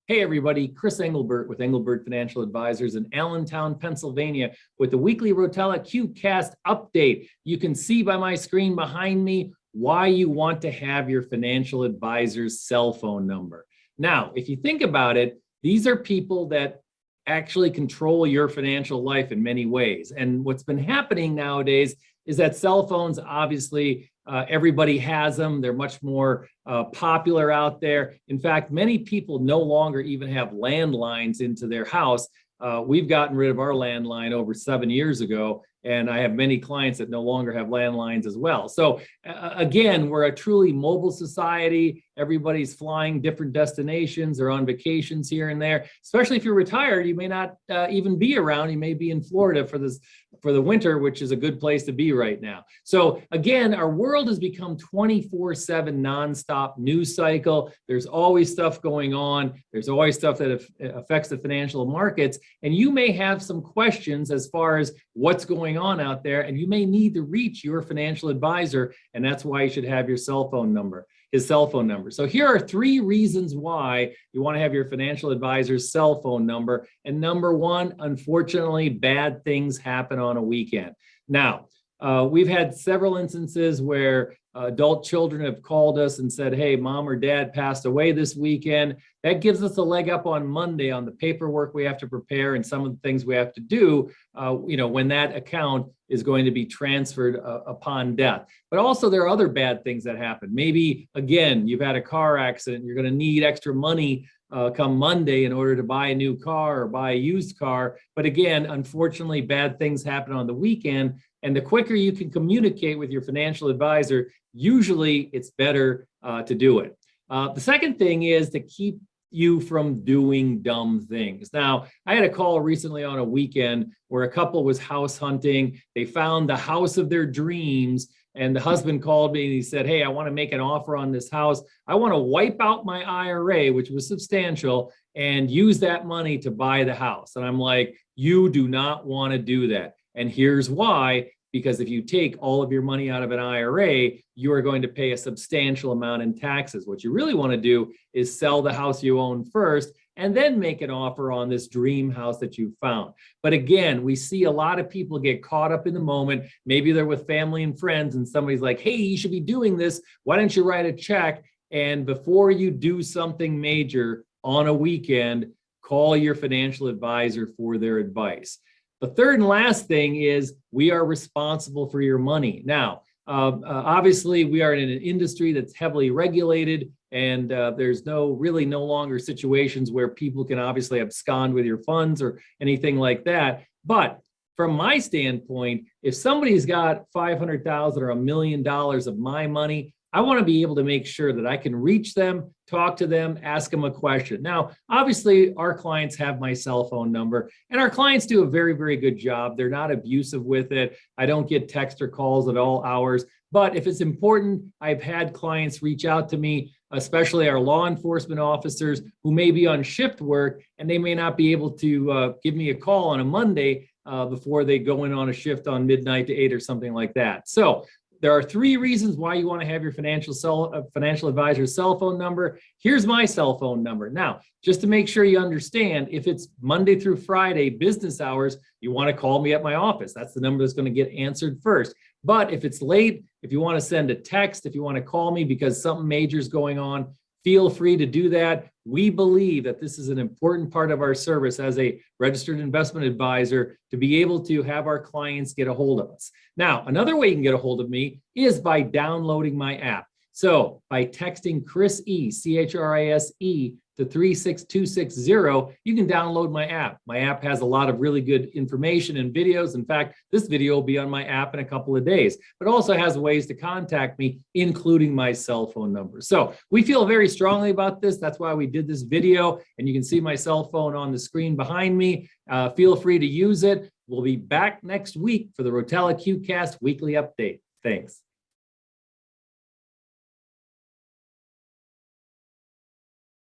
Hey everybody, Chris Englebert with Englebert Financial Advisers in Allentown, Pennsylvania with the weekly Rotella QCast update. You can see by my screen behind me why you want to have your financial advisor's cell phone number. Now, if you think about it, these are people that actually control your financial life in many ways. And what's been happening nowadays is that cell phones, obviously, everybody has them. They're much more popular out there. In fact, many people no longer even have landlines into their house. We've gotten rid of our landline over 7 years ago, and I have many clients that no longer have landlines as well. So again, we're a truly mobile society. Everybody's flying different destinations or on vacations here and there. Especially if you're retired, you may not even be around. You may be in Florida for the winter, which is a good place to be right now. So again, our world has become 24/7 nonstop news cycle. There's always stuff going on. There's always stuff that affects the financial markets. And you may have some questions as far as what's going on out there, and you may need to reach your financial advisor, and that's why you should have his cell phone number. So here are 3 reasons why you want to have your financial advisor's cell phone number. And number 1, unfortunately, bad things happen on a weekend. Now, we've had several instances where adult children have called us and said, hey, mom or dad passed away this weekend. That gives us a leg up on Monday on the paperwork we have to prepare and some of the things we have to do, when that account is going to be transferred upon death. But also there are other bad things that happen. Maybe, again, you've had a car accident. You're going to need extra money come Monday in order to buy a new car or buy a used car. But again, unfortunately, bad things happen on the weekend. And the quicker you can communicate with your financial advisor, usually it's better to do it. The second thing is to keep you from doing dumb things. Now, I had a call recently on a weekend where a couple was house hunting. They found the house of their dreams. And the husband called me and he said, hey, I want to make an offer on this house. I want to wipe out my IRA, which was substantial, and use that money to buy the house. And I'm like, you do not want to do that. And here's why. Because if you take all of your money out of an IRA, you are going to pay a substantial amount in taxes. What you really want to do is sell the house you own first and then make an offer on this dream house that you found. But again, we see a lot of people get caught up in the moment. Maybe they're with family and friends and somebody's like, hey, you should be doing this. Why don't you write a check? And before you do something major on a weekend, call your financial advisor for their advice. The third and last thing is we are responsible for your money. Now, obviously, we are in an industry that's heavily regulated, and there's no longer situations where people can obviously abscond with your funds or anything like that. But from my standpoint, if somebody's got $500,000 or $1 million of my money, I want to be able to make sure that I can reach them, talk to them, ask them a question. Now, obviously, our clients have my cell phone number, and our clients do a very, very good job. They're not abusive with it. I don't get text or calls at all hours. But if it's important, I've had clients reach out to me, especially our law enforcement officers who may be on shift work, and they may not be able to give me a call on a Monday before they go in on a shift on midnight to 8 or something like that. So there are 3 reasons why you want to have your financial advisor's cell phone number. Here's my cell phone number. Now, just to make sure you understand, if it's Monday through Friday business hours, you want to call me at my office. That's the number that's going to get answered first. But if it's late, if you want to send a text, if you want to call me because something major is going on, feel free to do that. We believe that this is an important part of our service as a registered investment advisor to be able to have our clients get a hold of us. Now, another way you can get a hold of me is by downloading my app. So by texting Chris E, CHRISE, to 36260, you can download my app. My app has a lot of really good information and videos. In fact, this video will be on my app in a couple of days, but also has ways to contact me, including my cell phone number. So we feel very strongly about this. That's why we did this video, and you can see my cell phone on the screen behind me. Feel free to use it. We'll be back next week for the Rotella QCast weekly update. Thanks.